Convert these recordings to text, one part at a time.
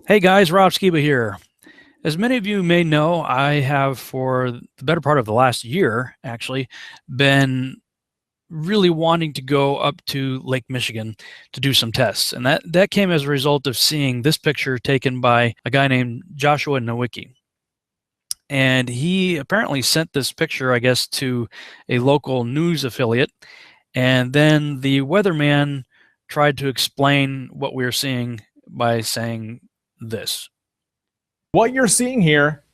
Hey guys, Rob Skiba here. As many of you may know, I have for the better part of the last year actually been really wanting to go up to Lake Michigan to do some tests. And that came as a result of seeing this picture taken by a guy named Joshua Nowicki. And he apparently sent this picture, I guess, to a local news affiliate. And then the weatherman tried to explain what we were seeing by saying this. What you're seeing here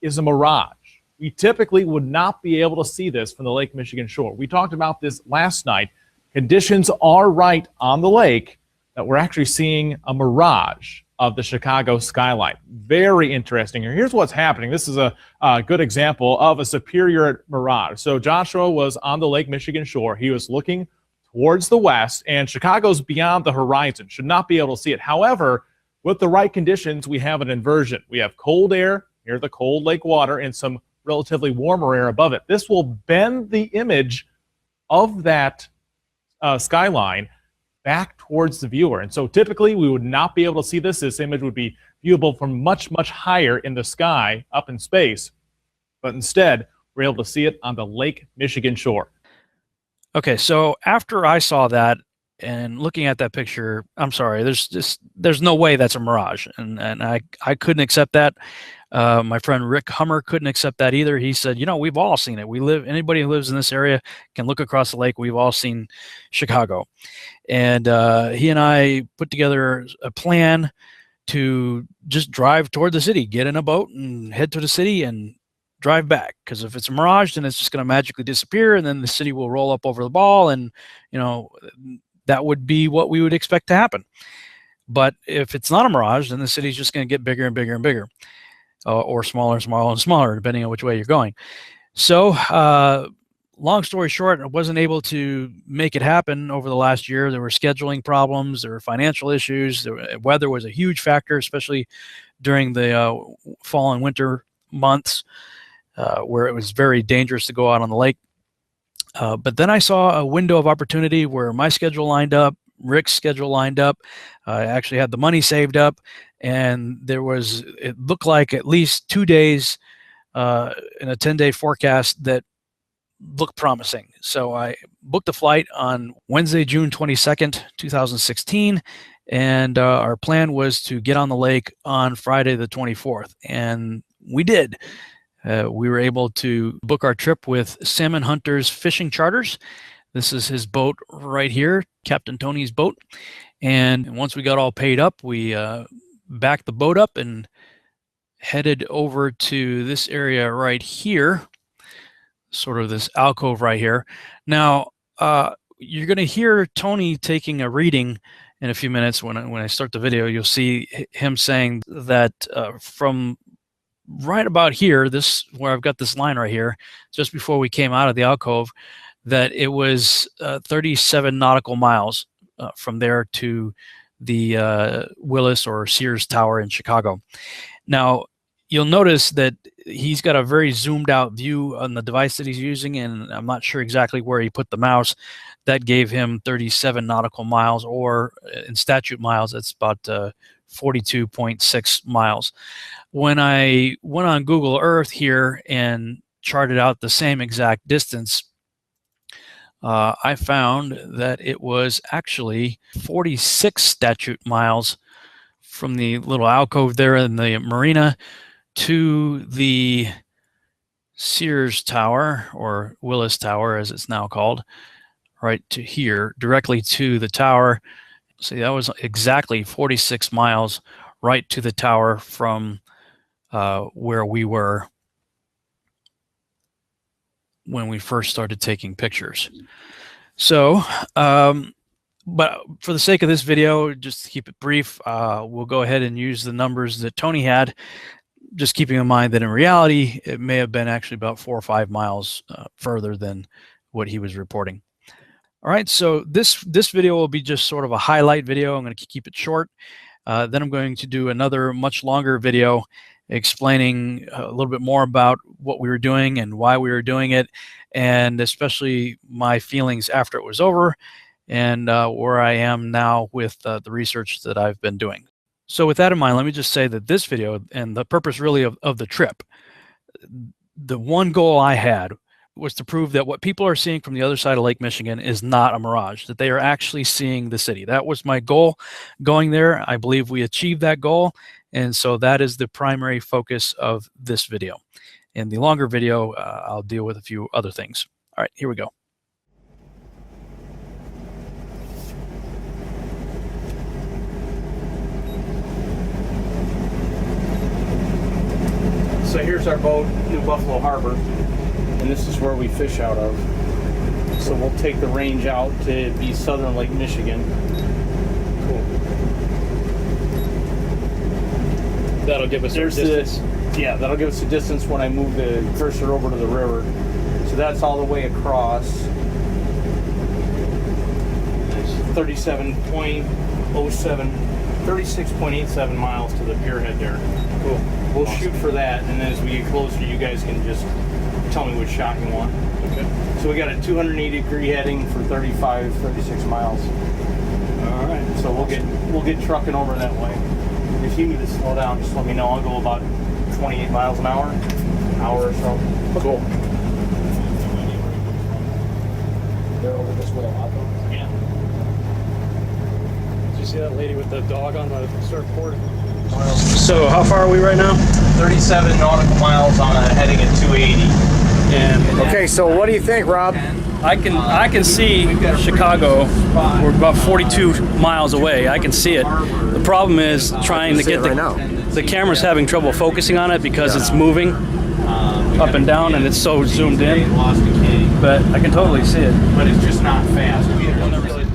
is a mirage. We typically would not be able to see this from the Lake Michigan shore. We talked about this last night. Conditions are right on the lake that we're actually seeing a mirage of the Chicago skyline. Very interesting here. Here's what's happening. This is a good example of a superior mirage. So Joshua was on the Lake Michigan shore. He was looking towards the west, and Chicago's beyond the horizon. Should not be able to see it. However, with the right conditions, we have an inversion. We have cold air near the cold lake water and some relatively warmer air above it. This will bend the image of that skyline back towards the viewer. And so typically we would not be able to see this. This image would be viewable from much, much higher in the sky up in space. But instead, we're able to see it on the Lake Michigan shore. Okay, so after I saw that and looking at that picture, I'm sorry, there's no way that's a mirage, and I couldn't accept that. My friend Rick Hummer couldn't accept that either. He said, we've all seen it. Anybody who lives in this area can look across the lake. We've all seen Chicago. And he and I put together a plan to just drive toward the city, get in a boat and head to the city and drive back. Because if it's a mirage, then it's just going to magically disappear, and then the city will roll up over the ball, and that would be what we would expect to happen. But if it's not a mirage, then the city's just going to get bigger and bigger and bigger, or smaller and smaller and smaller, depending on which way you're going. So long story short, I wasn't able to make it happen over the last year. There were scheduling problems, there were financial issues, weather was a huge factor, especially during the fall and winter months, where it was very dangerous to go out on the lake. But then I saw a window of opportunity where my schedule lined up, Rick's schedule lined up. I actually had the money saved up, and it looked like at least 2 days in a 10-day forecast that looked promising. So I booked a flight on Wednesday, June 22nd, 2016, and our plan was to get on the lake on Friday the 24th, and we did. We were able to book our trip with Salmon Hunters Fishing Charters. This is his boat right here, Captain Tony's boat. And once we got all paid up, we backed the boat up and headed over to this area right here, sort of this alcove right here. Now, you're going to hear Tony taking a reading in a few minutes. When I start the video, you'll see him saying that from right about here, where I've got this line right here, just before we came out of the alcove, that it was 37 nautical miles from there to the Willis or Sears Tower in Chicago. Now, you'll notice that he's got a very zoomed out view on the device that he's using, and I'm not sure exactly where he put the mouse. That gave him 37 nautical miles, or in statute miles, that's about 42.6 miles. When I went on Google Earth here and charted out the same exact distance, I found that it was actually 46 statute miles from the little alcove there in the marina to the Sears Tower, or Willis Tower as it's now called, right to here, directly to the tower. See, that was exactly 46 miles right to the tower from where we were when we first started taking pictures. So, but for the sake of this video, just to keep it brief, we'll go ahead and use the numbers that Tony had, just keeping in mind that in reality, it may have been actually about 4 or 5 miles further than what he was reporting. All right, so this video will be just sort of a highlight video. I'm going to keep it short. Then I'm going to do another much longer video explaining a little bit more about what we were doing and why we were doing it, and especially my feelings after it was over, and where I am now with the research that I've been doing. So with that in mind, let me just say that this video and the purpose really of the trip, the one goal I had was to prove that what people are seeing from the other side of Lake Michigan is not a mirage, that they are actually seeing the city. That was my goal going there. I believe we achieved that goal. And so that is the primary focus of this video. In the longer video, I'll deal with a few other things. All right, here we go. So here's our boat, New Buffalo Harbor, and this is where we fish out of. So we'll take the range out to be southern Lake Michigan. Cool. That'll give us a distance. Yeah, that'll give us a distance when I move the cursor over to the river. So that's all the way across. 36.87 miles to the pierhead there. Cool. We'll shoot for that, and then as we get closer, you guys can just tell me which shot you want. Okay. So we got a 280-degree heading for 36 miles. All right. So we'll get trucking over that way. If you need to slow down, just let me know. I'll go about 28 miles an hour or so. Cool. They're over this way a lot though. Yeah. Did you see that lady with the dog on the surfboard? So how far are we right now? 37 nautical miles on a heading at 280. And Okay, so what do you think, Rob? I can see Chicago. We're about 42 miles away. I can see it. The problem is trying to get the camera's having trouble focusing on it because it's moving up and down and it's so zoomed in. But I can totally see it. But it's just not fast. We had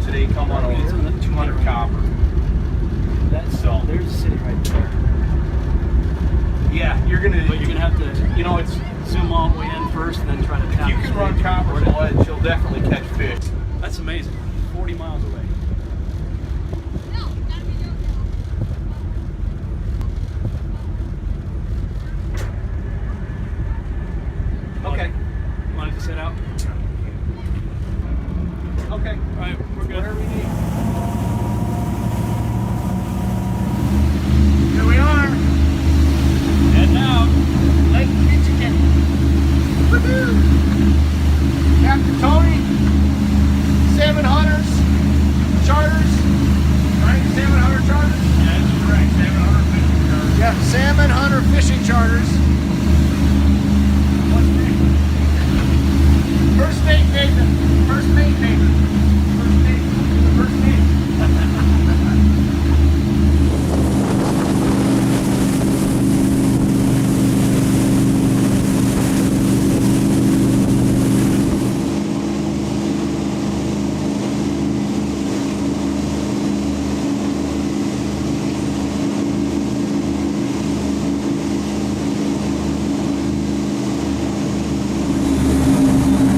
today come on over 200 copper. So There's the city right there. yeah, you're gonna have to, you know, it's zoom all the way in first and then try to tap. you can run copper to it, you'll definitely catch fish. That's amazing. 40 miles away. Okay. You want it to sit out? Okay. All right, we're good. Whatever we need. Here we are. Heading out. Lake Michigan. Woohoo! Captain Tony. Salmon hunters. Charters. Right? Salmon hunter charters? Yeah, that's correct. 700 fishing charters. Yeah, salmon hunter fishing charters. What's name? First mate Nathan. First mate Nathan. First mate. First mate.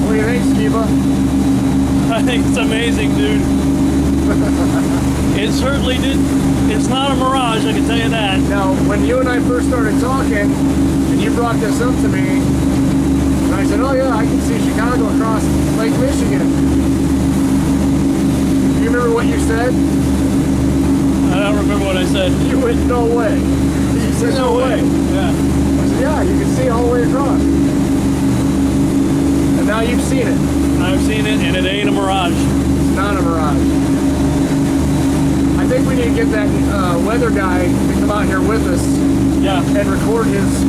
What do you think, Skiba? I think it's amazing, dude. It certainly did. It's not a mirage, I can tell you that. Now, when you and I first started talking, and you brought this up to me, and I said, oh yeah, I can see Chicago across Lake Michigan. Do you remember what you said? I don't remember what I said. You went, no way. You said, no way. Yeah. I said, yeah, you can see all the way across. And now you've seen it. I've seen it, and it ain't a mirage. It's not a mirage. I think we need to get that weather guy to come out here with us Yeah. and record his,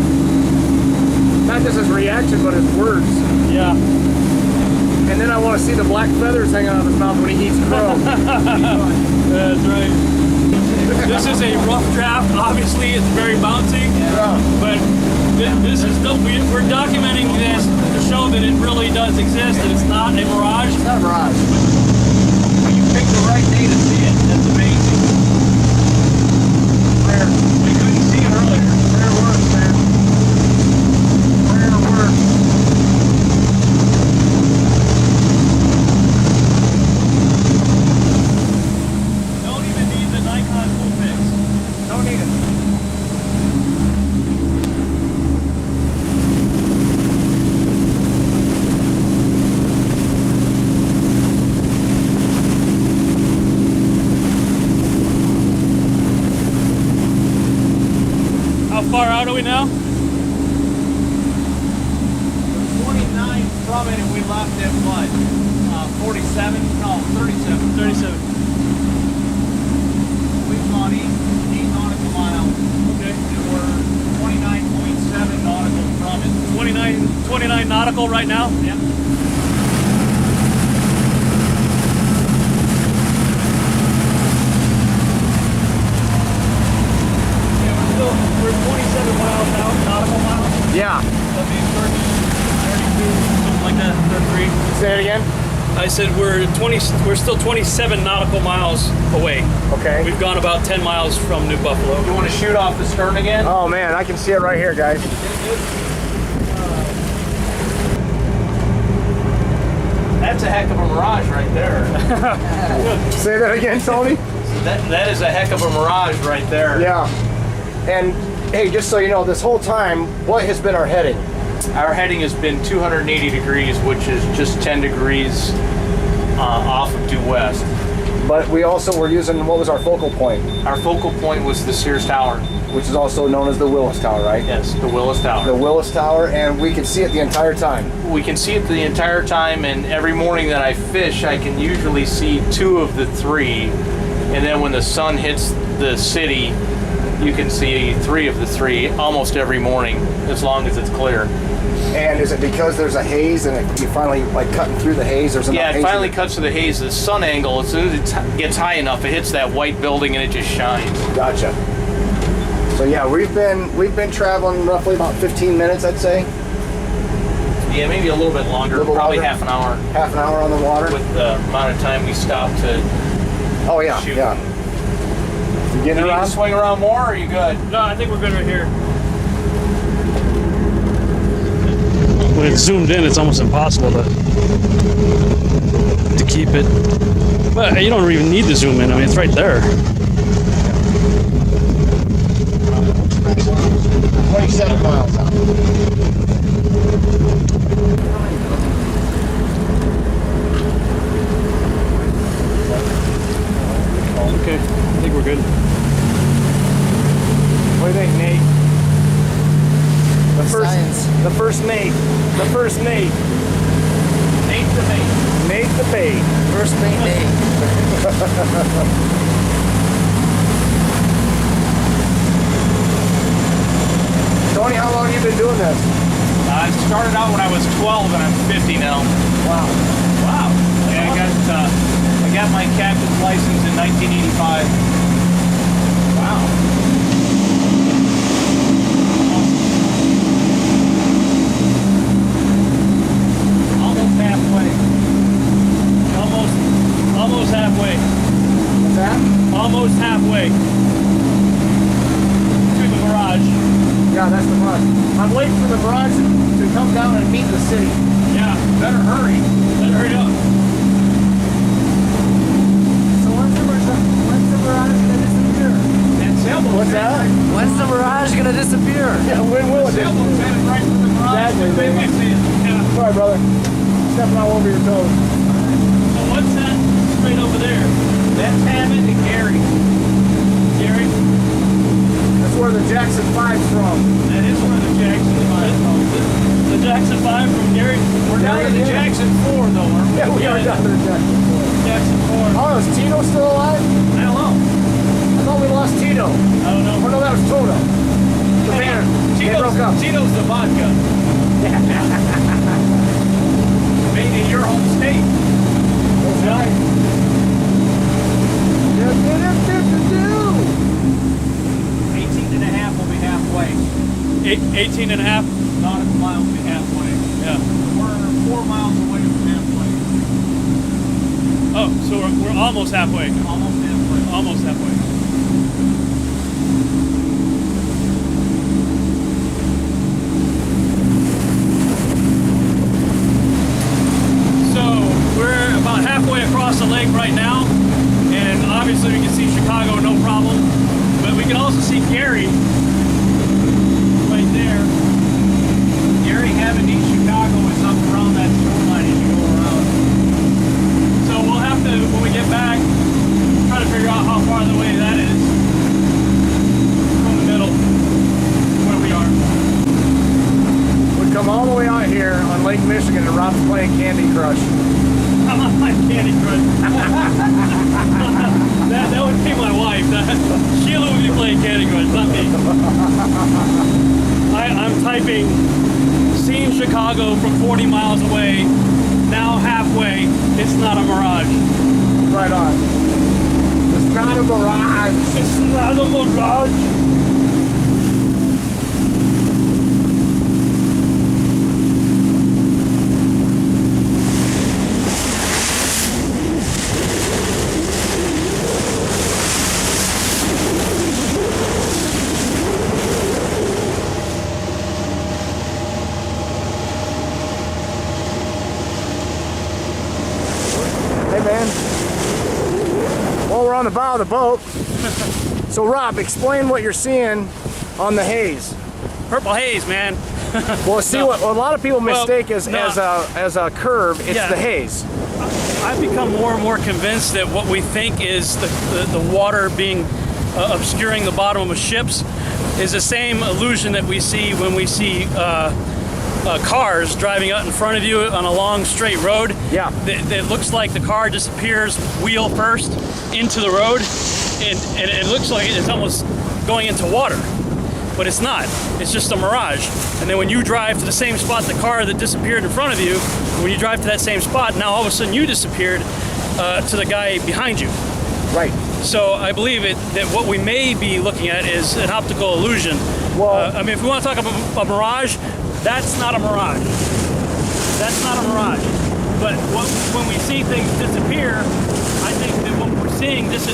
not just his reaction, but his words. Yeah. And then I want to see the black feathers hanging out of his mouth when he eats crow. That's right. This is a rough draft. Obviously, it's very bouncy. Yeah. But this is we're documenting this to show that it really does exist and it's not a mirage. It's not a mirage. You picked the right day to see it. That's amazing. Rare. We couldn't see it earlier. Rare words, man. Rare words. Don't even need the Nikon full fix. Don't need it. How far out are we now? 29 from it, and we left at what? 47? No, 37. 37. We've gone 8 nautical miles. Okay. And we're 29.7 nautical from it. 29 nautical right now? Yep. We're 27 miles out, nautical miles. Yeah. That means 32, something like that, 33. Say it again. I said we're still 27 nautical miles away. Okay. We've gone about 10 miles from New Buffalo. You want to shoot off the stern again? Oh man, I can see it right here, guys. That's a heck of a mirage right there. Say that again, Tony. That is a heck of a mirage right there. Yeah. And hey, just so you know, this whole time, what has been our heading? Our heading has been 280 degrees, which is just 10 degrees off of due west. But we also were using, what was our focal point? Our focal point was the Sears Tower. Which is also known as the Willis Tower, right? Yes, the Willis Tower. The Willis Tower, and we can see it the entire time. We can see it the entire time, and every morning that I fish, I can usually see 2 of the 3. And then when the sun hits the city, you can see 3 of the 3 almost every morning, as long as it's clear. And is it because there's a haze and you finally like cutting through the haze? There's enough Yeah, it haze finally cuts to the haze. The sun angle, as soon as it gets high enough, it hits that white building and it just shines. Gotcha. So yeah, we've been traveling roughly about 15 minutes, I'd say. Yeah, maybe a little bit longer, probably longer? half an hour. Half an hour on the water. With the amount of time we stopped to Oh yeah, shoot. yeah. You You getting need to around? swing around more, or are you good? No, I think we're good right here. When it's zoomed in, it's almost impossible to keep it. But you don't even need to zoom in. I mean, it's right there. 27 miles out. Okay, I think we're good. What do you think, Nate? The first Nate. The first Nate. Nate the mate. Nate the bait. First mate Nate. Tony, how long have you been doing this? I started out when I was 12 and I'm 50 now. Wow. Wow. Yeah, I got my captain's license in 1985. Wow. Almost halfway. Almost halfway. What's that? Almost halfway to the Mirage. Yeah, that's the Mirage. I'm waiting for the Mirage to come down and meet the city. Yeah, better hurry. Better hurry up. So when's the Mirage gonna disappear? That sailboat. What's that? When's the Mirage gonna disappear? Yeah, when will it? Sailboat's headed right for the Mirage. Exactly, baby. I see it. Yeah. Sorry, brother. Stepping all over your toes. So what's that straight over there? That's Hammond and Gary. Gary? That's where the Jackson 5's from. That is one of the Jackson 5 homes. The Jackson 5 from Gary? We're down to the Yeah. Jackson 4 though, aren't we? Yeah, we are down to the Jackson 4. Jackson 4. Oh, is Tito still alive? I don't know. I thought we lost Tito. I don't know. Oh no, that was Toto. The band. They broke up. Tito's the vodka. Made in your home state. That's right. 18 and a half will be halfway. 18 and a half? Nautical mile will be halfway. Yeah. We're 4 miles away from halfway. Oh, so we're almost halfway. Almost halfway. Almost halfway. So we're about halfway across the lake right now, and obviously we can see Chicago no problem, but we can also see Gary right there. Gary Hammond, East Chicago is up around that shoreline as you go around. So we'll have to, when we get back, try to figure out how far away that is from the middle. Lake Michigan and Rob's playing Candy Crush. I'm on my Candy Crush. that would be my wife. Sheila would be playing Candy Crush, not me. I'm typing, seen Chicago from 40 miles away, now halfway. It's not a mirage. Right on. It's not a mirage. It's not a mirage. Hey man, well, we're on the bow of the boat. So Rob, explain what you're seeing on the haze. Purple haze, man. Well, see what a lot of people mistake as a curve. It's Yeah. the haze. I've become more and more convinced that what we think is the water being obscuring the bottom of ships is the same illusion that we see when we see cars driving out in front of you on a long straight road. Yeah. It looks like the car disappears wheel first into the road, and it looks like it's almost going into water. But it's not. It's just a mirage. And then when you drive to the same spot, the car that disappeared in front of you, when you drive to that same spot, now all of a sudden you disappeared to the guy behind you. Right. So I believe that what we may be looking at is an optical illusion. Well, I mean, if we want to talk about a mirage, that's not a mirage. That's not a mirage. But when we see things disappear, I think that what we're seeing is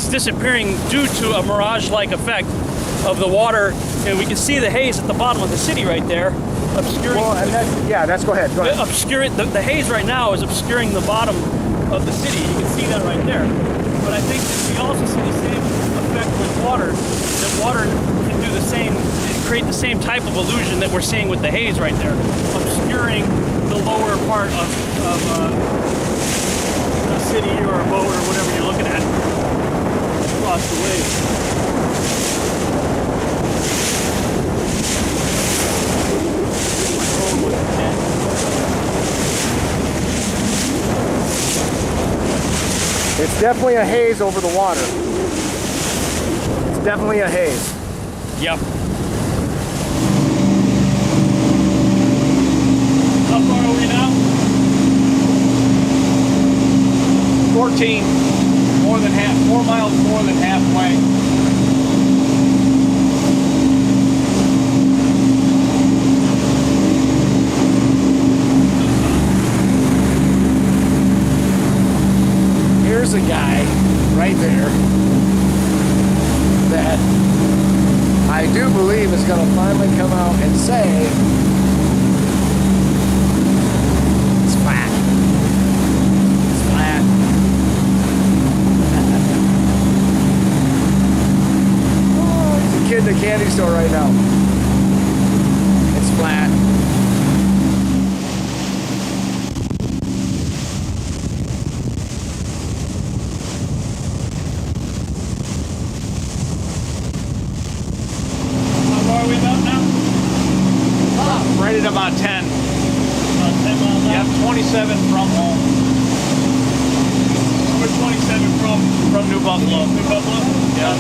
disappearing due to a mirage-like effect of the water, and we can see the haze at the bottom of the city right there, obscuring. well, and go ahead. Go ahead. Obscuring the haze right now is obscuring the bottom of the city. You can see that right there. But I think that we also see the same effect with water. That water can do the same, create the same type of illusion that we're seeing with the haze right there, obscuring the lower part of a city or a boat or whatever you're looking at across the way. It's definitely a haze over the water. It's definitely a haze. Yep. How far are we now? 14, more than half, 4 miles more than halfway. Here's a guy right there that I do believe is going to finally come out and say it's flat. It's flat. Oh, he's a kid in the candy store right now. It's flat. Right at about 10. About 10 miles out. Yep, 27 from home. We're 27 from New Buffalo. New Buffalo. Yeah.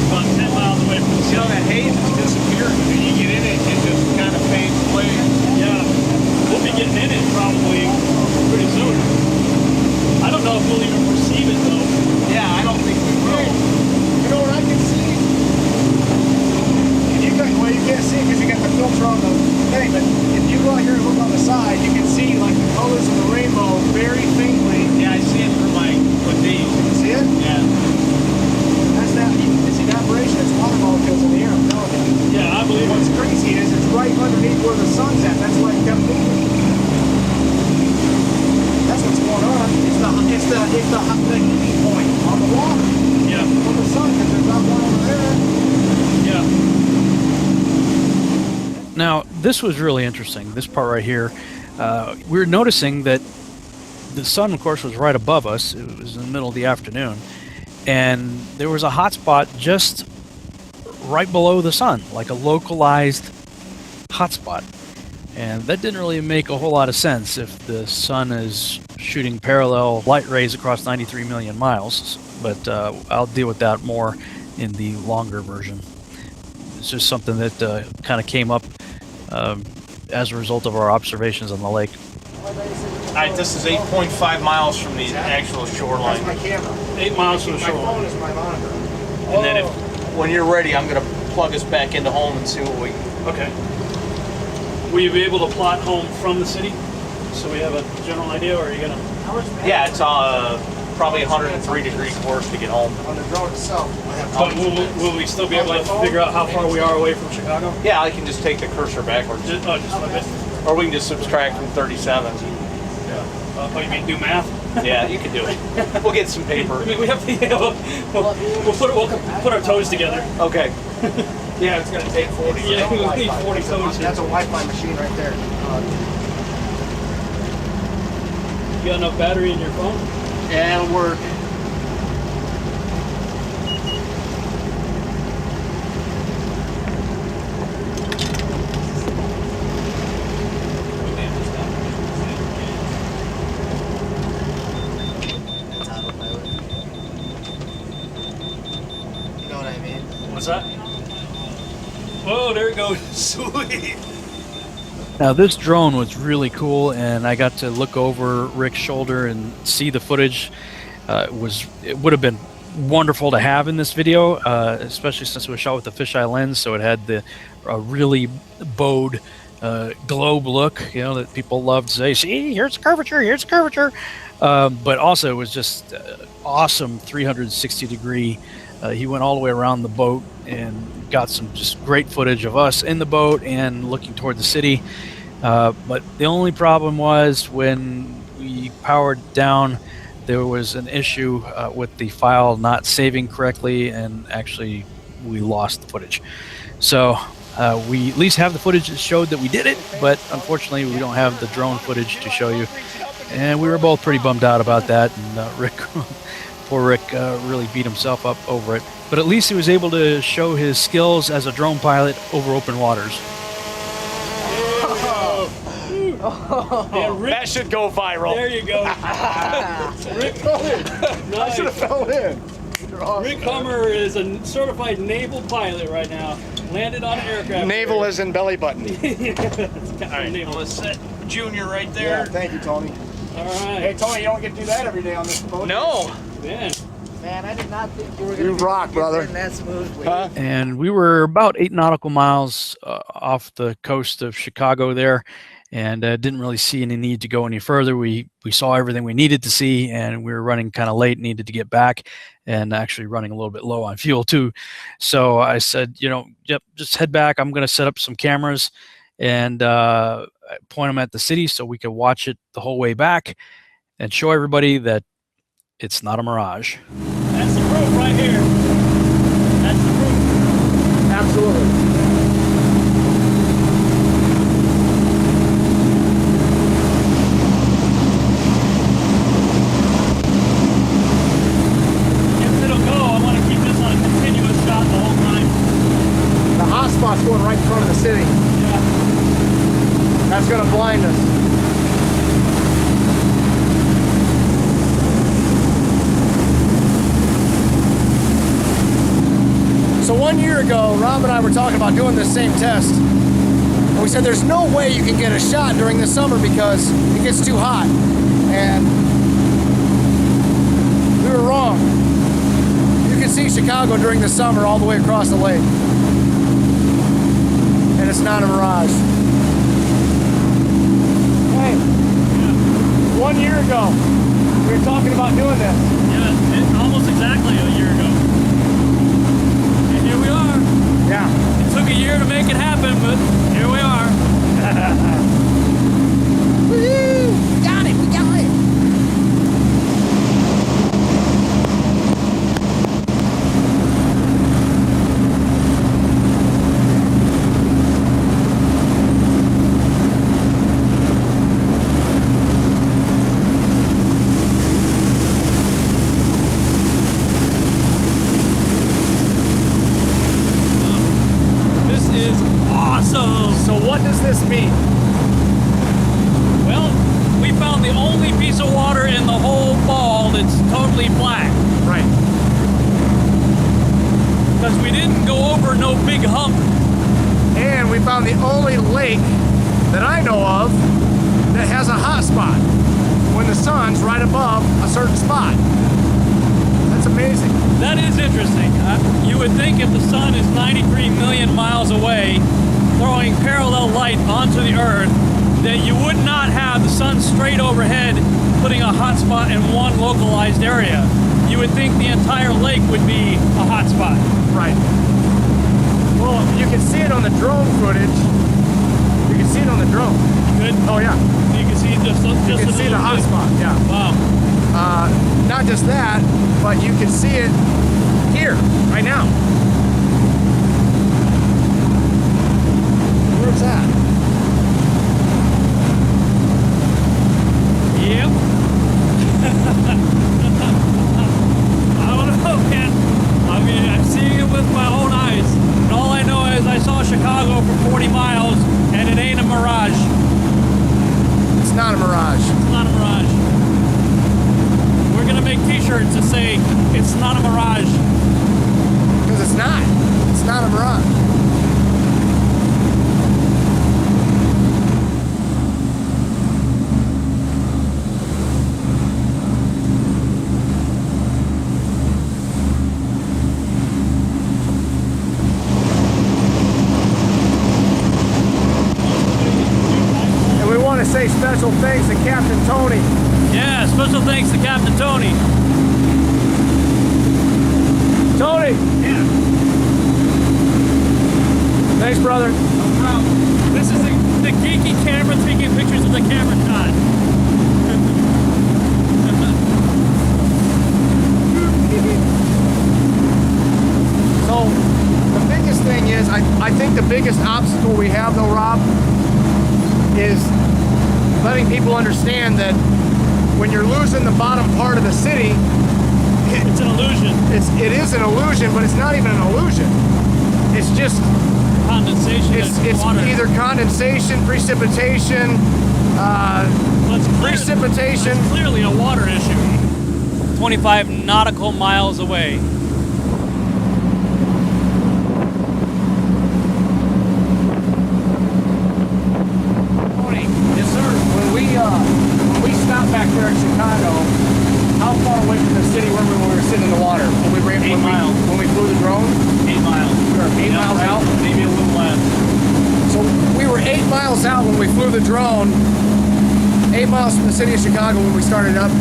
About 10 miles away from the You know, city. that haze is disappearing. When you get in it, it just kind of fades away. Yeah. We'll be getting in it probably pretty soon. I don't know if we'll even perceive it though. Yeah, I don't think we will. You know what I can see? Well, you can't see it because you got the filter on the thing, but if you go out here and look on the side, you can see like the colors of the rainbow very faintly. Yeah, I see it through my hoodie. You see it? Yeah. That's that. It's evaporation. It's water molecules in the air. I'm telling you. Yeah, I believe What's crazy is it's right underneath where the sun's at. That's why it kept moving. That's what's going on. It's the heating point on the water. Yeah. On the sun, because there's not one over there. Yeah. Now, this was really interesting, this part right here. We were noticing that the sun, of course, was right above us. It was in the middle of the afternoon. And there was a hot spot just right below the sun, like a localized hot spot. And that didn't really make a whole lot of sense if the sun is shooting parallel light rays across 93 million miles. But I'll deal with that more in the longer version. It's just something that kind of came up as a result of our observations on the lake. Alright, this is 8.5 miles from the actual shoreline. That's my camera. 8 miles from the My phone shoreline. is my monitor. And then when you're ready, I'm going to plug us back into home and see what we... Okay. Will you be able to plot home from the city? So we have a general idea, or are you gonna? Yeah, it's probably 103 degree course to get home. On the drone itself, I have But will we still be able to figure out how far we are away from Chicago? Yeah, I can just take the cursor backwards. Just a bit. Or we can just subtract from 37. Oh, you mean do math? Yeah, you can do it. We'll get some paper. I mean, we have to. We'll put our toes together. Okay. Yeah, it's going to take 40. Yeah, we need 40 toes. That's a Wi-Fi machine right there. You got enough battery in your phone? Yeah, it'll work. You know what I mean? What's that? Whoa, there it goes. Sweet. Now this drone was really cool, and I got to look over Rick's shoulder and see the footage. It would have been wonderful to have in this video, especially since it was shot with a fisheye lens, so it had the really bowed globe look, you know, that people love to say, see, here's curvature, here's curvature. But also it was just awesome 360 degree. He went all the way around the boat and got some just great footage of us in the boat and looking toward the city. But the only problem was when we powered down, there was an issue with the file not saving correctly, and actually we lost the footage. So we at least have the footage that showed that we did it, but unfortunately we don't have the drone footage to show you. And we were both pretty bummed out about that, and Rick, poor Rick, really beat himself up over it. But at least he was able to show his skills as a drone pilot over open waters. Yeah, Rick, That should go viral. there you go. Rick, I should have fell in. Rick Hummer is a certified naval pilot right now. Landed on an aircraft. Naval is in belly button. All right, naval. Let's set Junior right Yeah, there. thank you, Tony. All right. Hey, Tony, you don't get to do that every day on this boat. No. Man. Man, I did not think you were You going to rock, brother. that smoothly. Huh? And we were about 8 nautical miles off the coast of Chicago there, and didn't really see any need to go any further. We saw everything we needed to see, and we were running kind of late, needed to get back, and actually running a little bit low on fuel too. So I said, you know, yep, just head back. I'm going to set up some cameras and point them at the city so we could watch it the whole way back and show everybody that it's not a mirage. That's the proof right here. That's the proof. Absolutely. If it'll go, I want to keep this on a continuous shot the whole time. The hot spot's going right in front of the city. Yeah. That's going to blind us. So 1 year ago, Rob and I were talking about doing this same test. And we said there's no way you can get a shot during the summer because it gets too hot. And we were wrong. You can see Chicago during the summer all the way across the lake. And it's not a mirage. Hey, 1 year ago, we were talking about doing this. Yeah, almost exactly a year ago. And here we are. Yeah. It took a year to make it happen, but here we are. Woo! Got it, we got it. This is awesome. So what does this mean? the only piece of water in the whole ball that's totally black. Right. Because we didn't go over no big hump. And we found the only lake that I know of that has a hot spot when the sun's right above a certain spot. That's amazing. That is interesting. You would think if the sun is 93 million miles away, throwing parallel light onto the Earth, that you would not have the sun straight overhead, putting a hot spot in one localized area. You would think the entire lake would be a hot spot. Right. Well, you can see it on the drone footage. You can see it on the drone. Good. Oh yeah. You can see just You can see the hot spot. Yeah. Wow. Not just that, but you can see it here right now. Where's that? Yep. I don't know, man. I mean, I'm seeing it with my own eyes. And all I know is I saw Chicago for 40 miles, and it ain't a mirage. It's not a mirage. It's not a mirage. We're gonna make t-shirts that say, it's not a mirage. Because it's not. It's not a mirage. And we want to say special thanks to Captain Tony. Yeah, special thanks to Captain Tony. Tony! Yeah. Thanks, brother. No problem. This is the geeky camera taking pictures of the camera shot. So, the biggest thing is, I think the biggest obstacle we have though, Rob, is letting people understand that when you're losing the bottom part of the city, It's an illusion. it is an illusion, but it's not even an illusion. It's just, Condensation. it's water. either condensation, precipitation, Well, it's precipitation. It's clearly a water issue. 25 nautical miles away. Tony, yes sir. When we stopped back there in Chicago, how far away from the city were we when we were sitting in the water? When we ran, 8 miles. When we flew the drone? 8 miles. Sure, 8 miles out? Maybe a little less. So we were 8 miles out when we flew the drone, 8 miles from the city of Chicago when we started up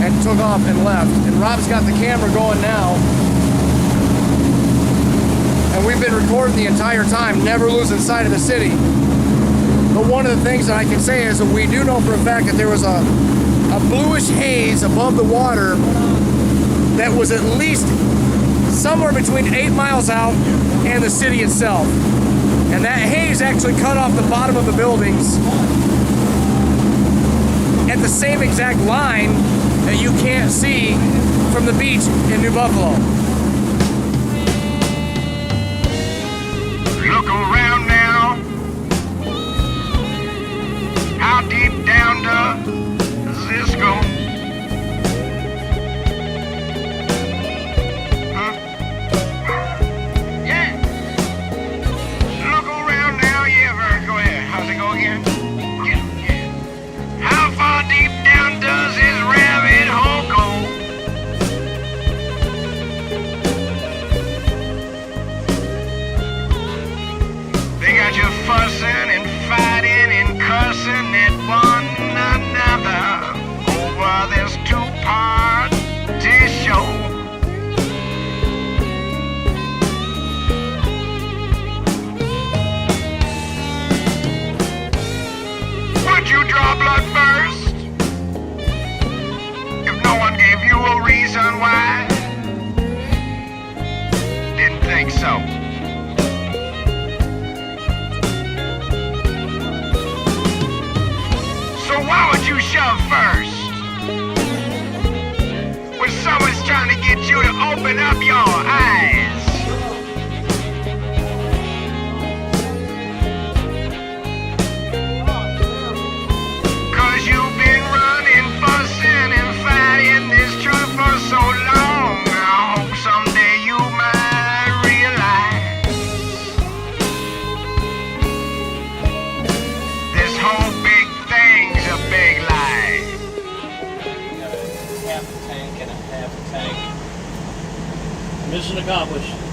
and took off and left. And Rob's got the camera going now. And we've been recording the entire time, never losing sight of the city. But one of the things that I can say is that we do know for a fact that there was a bluish haze above the water that was at least somewhere between 8 miles out and the city itself. And that haze actually cut off the bottom of the buildings at the same exact line that you can't see from the beach in New Buffalo. Look around now. How deep down does this go? Huh? Yeah. Look around now. Yeah, go ahead. How's it go again? Yeah. How far deep down does this rabbit hole go? half a tank. Mission accomplished.